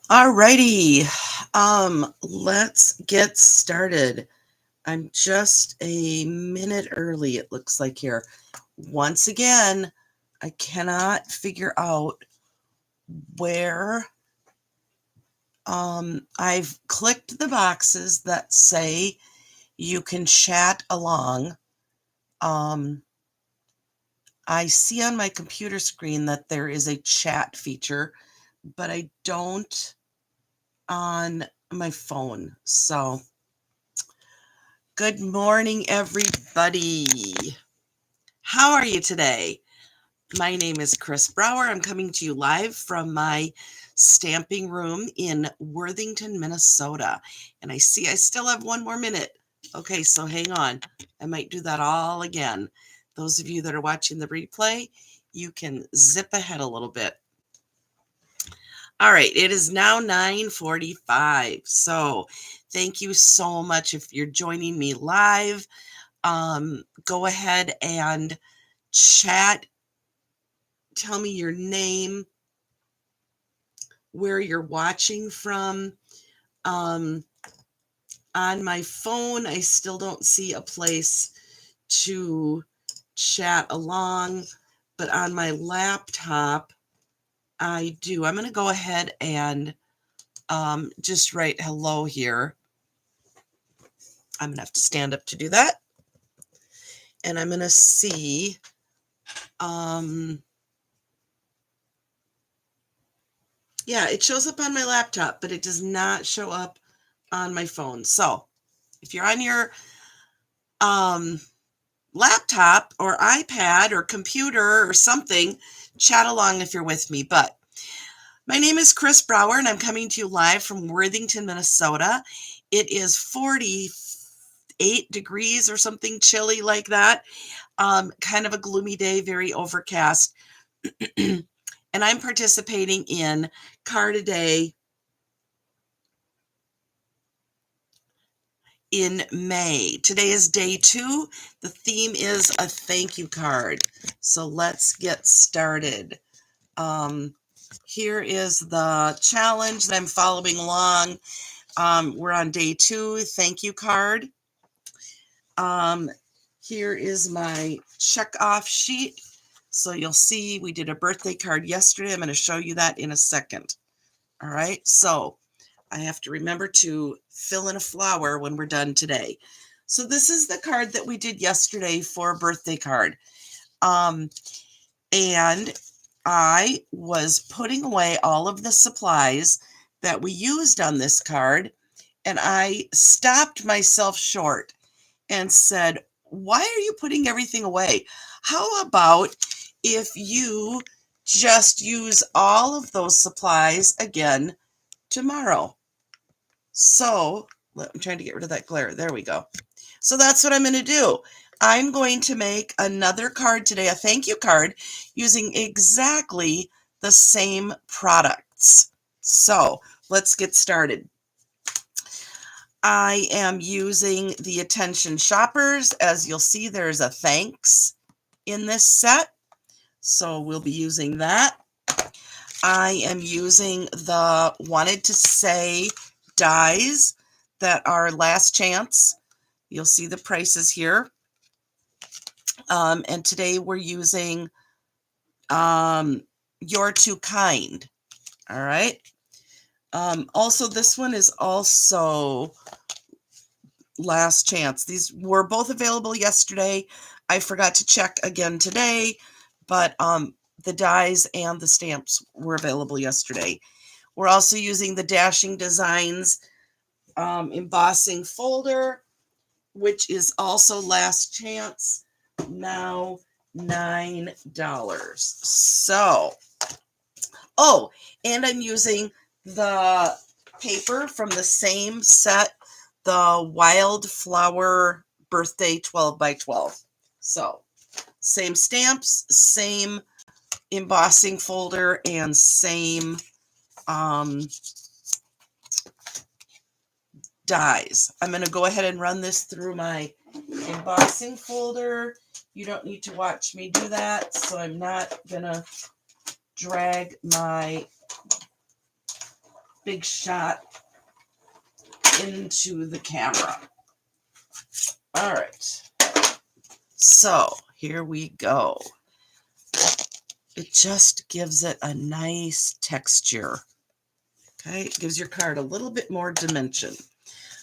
Alrighty, let's get started. I'm just a minute early, it looks like here. Once again, I cannot figure out where I've clicked the boxes that say you can chat along. Um, I see on my computer screen that there is a chat feature, but I don't on my phone. So, good morning, everybody. How are you today? My name is Chris Brower. I'm coming to you live from my stamping room in Worthington, Minnesota. And I see I still have one more minute. Okay, so hang on. I might do that all again. Those of you that are watching the replay, you can zip ahead a little bit. All right, it is now 9:45. So thank you so much if you're joining me live. Go ahead and chat. Tell me your name, where you're watching from. On my phone, I still don't see a place to chat along, but on my laptop, I do. I'm going to go ahead and just write hello here. I'm going to have to stand up to do that. And I'm going to see. Yeah, it shows up on my laptop, but it does not show up on my phone. So if you're on your laptop or iPad or computer or something, chat along if you're with me. But my name is Chris Brower, and I'm coming to you live from Worthington, Minnesota. It is 48 degrees or something chilly like that. Kind of a gloomy day, very overcast. And I'm participating in Card a Day in May. Today is day 2. The theme is a thank you card. So let's get started. Here is the challenge that I'm following along. We're on day 2, thank you card. Here is my check off sheet. So you'll see we did a birthday card yesterday. I'm going to show you that in a second. All right. So I have to remember to fill in a flower when we're done today. So this is the card that we did yesterday for a birthday card. And I was putting away all of the supplies that we used on this card, and I stopped myself short and said, why are you putting everything away? How about if you just use all of those supplies again tomorrow? So I'm trying to get rid of that glare. There we go. So that's what I'm going to do. I'm going to make another card today, a thank you card, using exactly the same products. So let's get started. I am using the Attention Shoppers. As you'll see, there's a thanks in this set. So we'll be using that. I am using the Wanted to Say dies that are last chance. You'll see the prices here. And today we're using You're Too Kind. All right. Also, this one is also last chance. These were both available yesterday. I forgot to check again today, but the dies and the stamps were available yesterday. We're also using the Dashing Designs embossing folder, which is also last chance, now $9. So, oh, and I'm using the paper from the same set, the Wildflower Birthday 12 by 12. So, same stamps, same embossing folder, and same dies. I'm going to go ahead and run this through my embossing folder. You don't need to watch me do that, so I'm not going to drag my big shot into the camera. All right. So here we go. It just gives it a nice texture. Okay, it gives your card a little bit more dimension.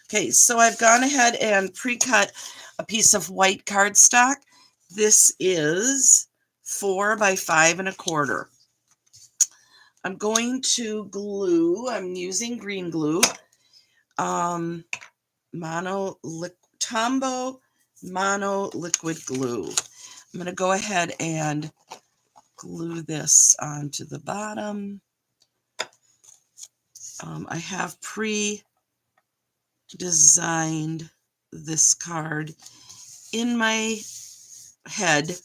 Okay, so I've gone ahead and pre-cut a piece of white cardstock. This is 4 by 5 1/4. I'm going to glue. I'm using green glue. Tombow Mono Liquid Glue. I'm going to go ahead and glue this onto the bottom. I have pre-designed this card in my head,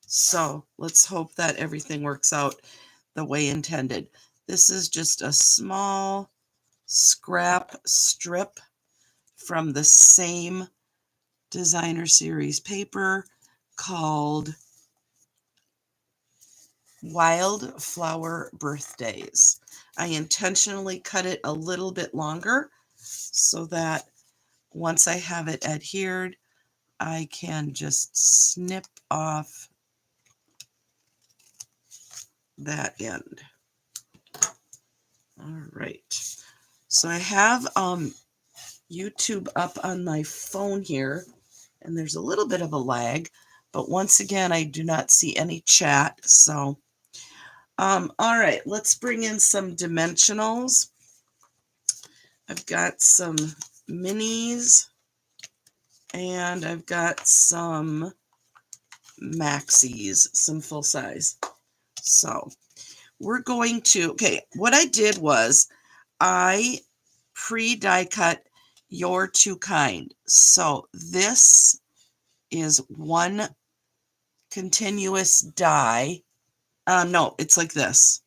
so let's hope that everything works out the way intended. This is just a small scrap strip from the same designer series paper called Wildflower Birthdays. I intentionally cut it a little bit longer so that once I have it adhered, I can just snip off that end. All right. So I have YouTube up on my phone here, and there's a little bit of a lag, but once again, I do not see any chat. So, all right, let's bring in some dimensionals. I've got some minis, and I've got some maxis, some full size. So we're going to, okay, what I did was I pre-die cut your 2 kind. So this is one continuous die. No, it's like this.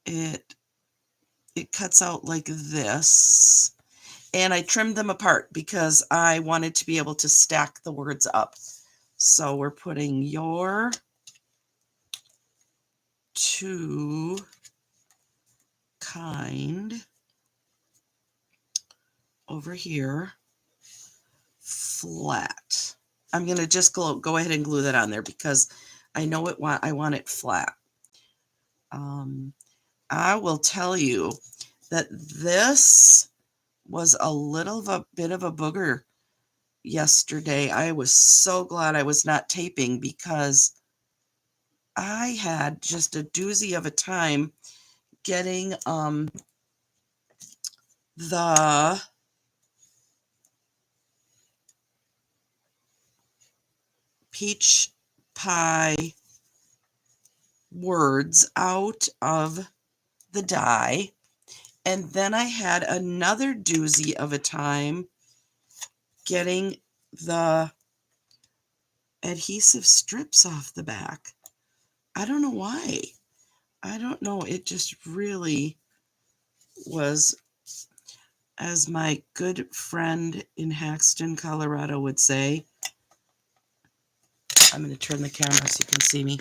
It cuts out like this. And I trimmed them apart because I wanted to be able to stack the words up. So we're putting your 2 kind over here flat. I'm going to just go ahead and glue that on there because I know I want it flat. I will tell you that this was a little bit of a booger yesterday. I was so glad I was not taping because I had just a doozy of a time getting the peach pie words out of the die, and then I had another doozy of a time getting the adhesive strips off the back. I don't know why. I don't know. It just really was, as my good friend in Haxton, Colorado would say. I'm going to turn the camera so you can see me.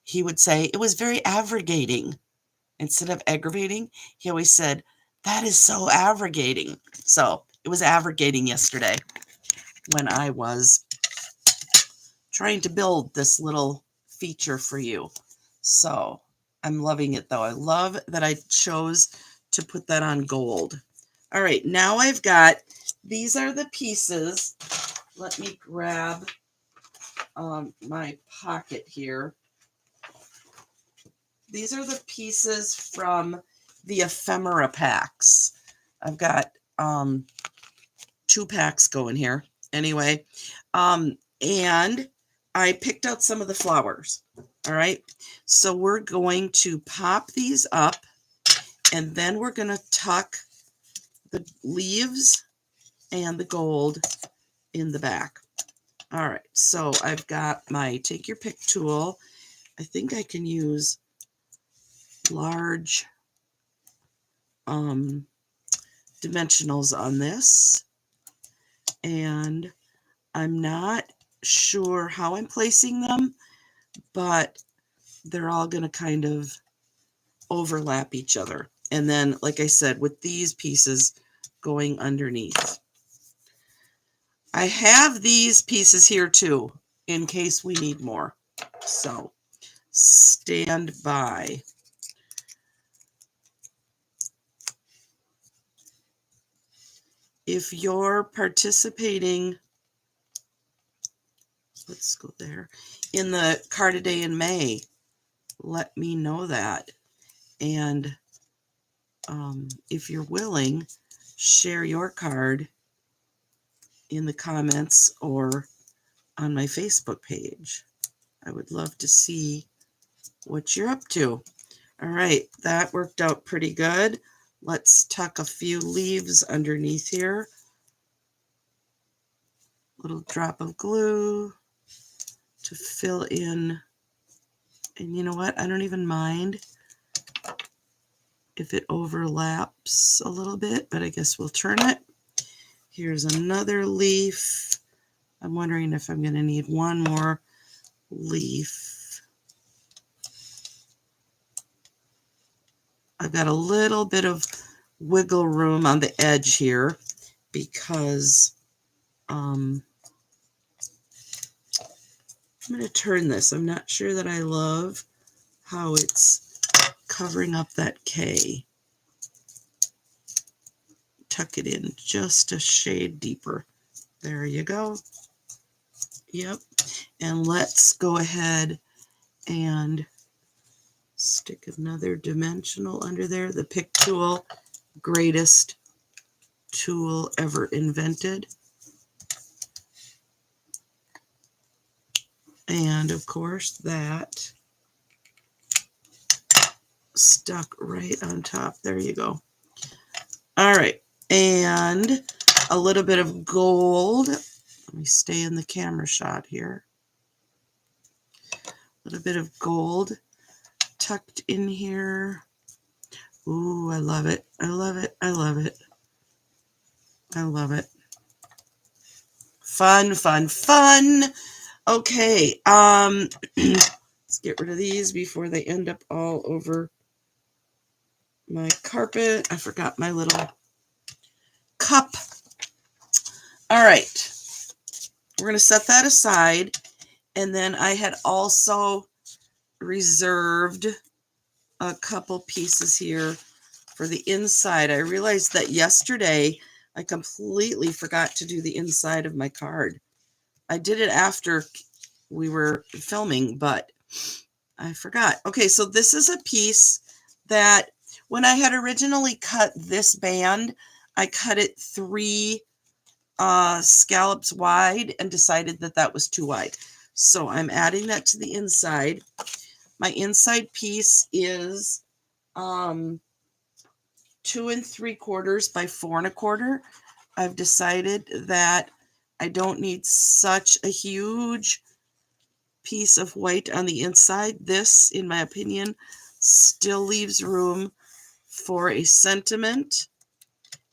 He would say it was very aggravating. Instead of aggravating, he always said, that is so aggravating. So it was aggravating yesterday when I was trying to build this little feature for you. So I'm loving it though. I love that I chose to put that on gold. All right, now I've got, these are the pieces. Let me grab my pocket here. These are the pieces from the ephemera packs. I've got 2 packs going here. Anyway, and I picked out some of the flowers. All right, so we're going to pop these up, and then we're going to tuck the leaves and the gold in the back. All right, so I've got my take your pick tool. I think I can use large dimensionals on this, and I'm not sure how I'm placing them, but they're all going to kind of overlap each other. And then, like I said, with these pieces going underneath. I have these pieces here too, in case we need more. So, stand by. If you're participating, let's go there, in the card a day in May, let me know that. And if you're willing, share your card in the comments or on my Facebook page. I would love to see what you're up to. All right, that worked out pretty good. Let's tuck a few leaves underneath here. Little drop of glue to fill in. And you know what? I don't even mind if it overlaps a little bit, but I guess we'll turn it. Here's another leaf. I'm wondering if I'm going to need one more leaf. I've got a little bit of wiggle room on the edge here because I'm going to turn this. I'm not sure that I love how it's covering up that K. Tuck it in just a shade deeper. There you go. Yep. And let's go ahead and stick another dimensional under there. The pick tool, greatest tool ever invented. And of course that stuck right on top. There you go. All right. And a little bit of gold. Let me stay in the camera shot here. A little bit of gold tucked in here. Ooh, I love it. I love it. I love it. I love it. Fun, fun, fun. Okay, let's get rid of these before they end up all over my carpet. I forgot my little cup. All right, we're going to set that aside. And then I had also reserved a couple pieces here for the inside. I realized that yesterday I completely forgot to do the inside of my card. I did it after we were filming, but I forgot. Okay, so this is a piece that when I had originally cut this band, I cut it 3 scallops wide and decided that that was too wide. So I'm adding that to the inside. My inside piece is 2 3/4 by 4 1/4. I've decided that I don't need such a huge piece of white on the inside. This, in my opinion, still leaves room for a sentiment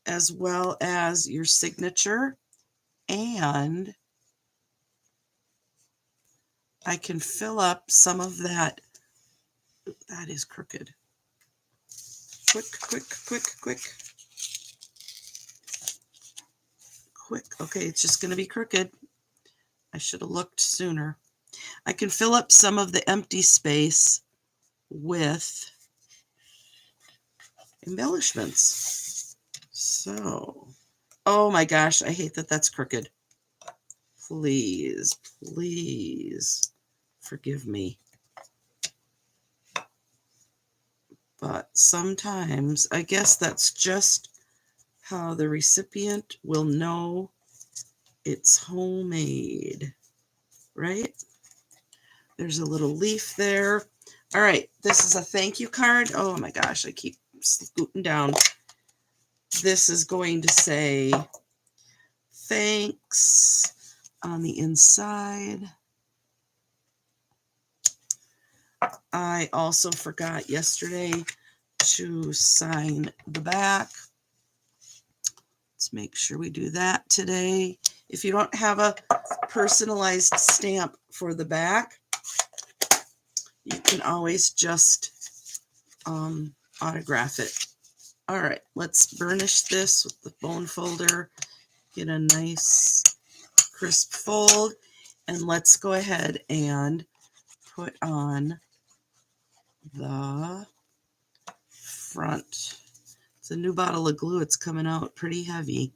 as well as your signature. And I can fill up some of that. That is crooked. Quick, quick, quick, quick. Quick. Okay, it's just going to be crooked. I should have looked sooner. I can fill up some of the empty space with embellishments. So, oh my gosh, I hate that that's crooked. Please, please forgive me. But sometimes, I guess that's just how the recipient will know it's homemade, right? There's a little leaf there. All right, this is a thank you card. Oh my gosh, I keep scooting down. This is going to say thanks on the inside. I also forgot yesterday to sign the back. Let's make sure we do that today. If you don't have a personalized stamp for the back, you can always just autograph it. All right, let's burnish this with the bone folder. Get a nice crisp fold, and let's go ahead and put on the front. It's a new bottle of glue. It's coming out pretty heavy.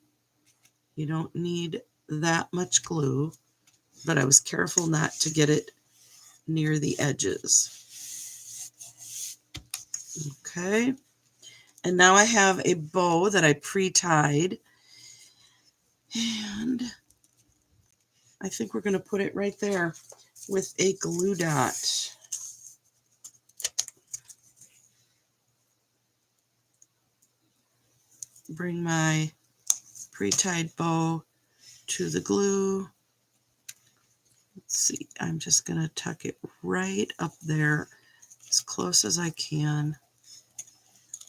You don't need that much glue, but I was careful not to get it near the edges. Okay, and now I have a bow that I pre-tied, and I think we're going to put it right there with a glue dot. Bring my pre-tied bow to the glue. Let's see, I'm just going to tuck it right up there as close as I can.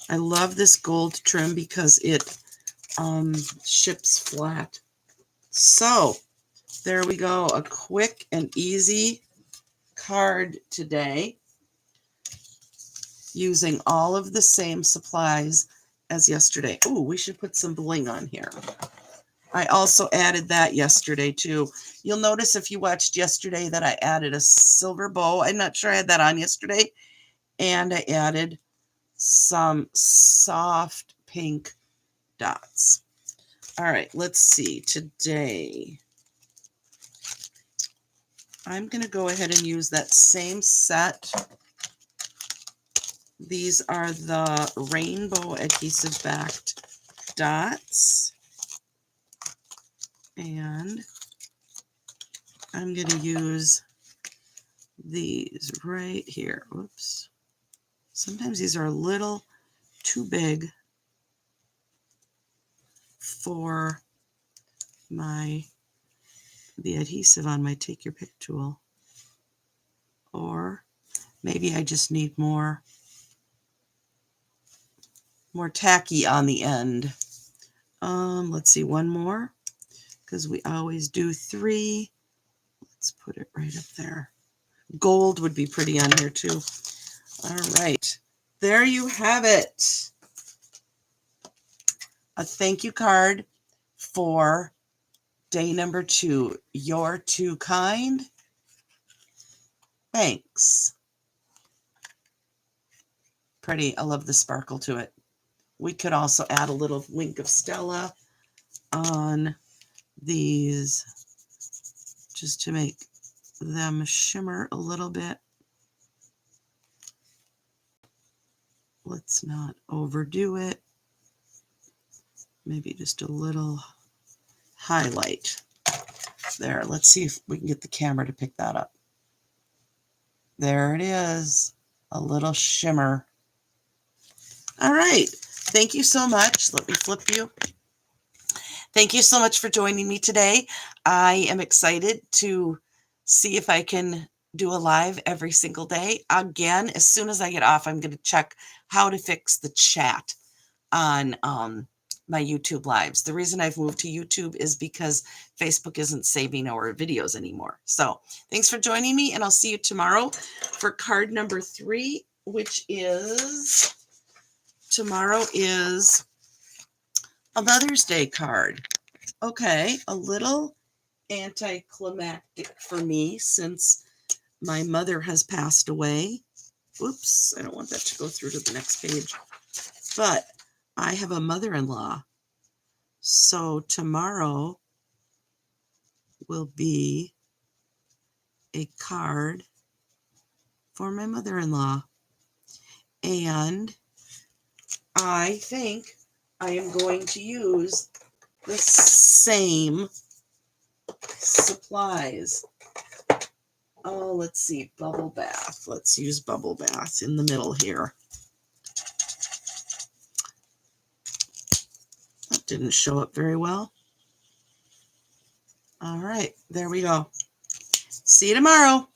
I love this gold trim because it ships flat. So there we go, a quick and easy card today using all of the same supplies as yesterday. Oh, we should put some bling on here. I also added that yesterday too. You'll notice if you watched yesterday that I added a silver bow. I'm not sure I had that on yesterday. And I added some soft pink dots. All right, let's see. Today, I'm going to go ahead and use that same set. These are the rainbow adhesive backed dots. And I'm going to use these right here. Whoops. Sometimes these are a little too big for the adhesive on my Take Your Pick tool. Or maybe I just need more tacky on the end. Let's see, one more, because we always do 3. Let's put it right up there. Gold would be pretty on here too. All right, there you have it. A thank you card for day number 2. You're too kind. Thanks. Pretty. I love the sparkle to it. We could also add a little wink of Stella on these just to make them shimmer a little bit. Let's not overdo it. Maybe just a little highlight there. Let's see if we can get the camera to pick that up. There it is, a little shimmer. All right, thank you so much. Let me flip you. Thank you so much for joining me today. I am excited to see if I can do a live every single day. Again, as soon as I get off, I'm going to check how to fix the chat on my YouTube lives. The reason I've moved to YouTube is because Facebook isn't saving our videos anymore. So thanks for joining me, and I'll see you tomorrow for card number 3, which is, tomorrow is a Mother's Day card. Okay, a little anticlimactic for me since my mother has passed away. Oops, I don't want that to go through to the next page. But I have a mother-in-law. So tomorrow will be a card for my mother-in-law. And I think I am going to use the same supplies. Oh, let's see, bubble bath. Let's use bubble bath in the middle here. That didn't show up very well. All right, there we go. See you tomorrow.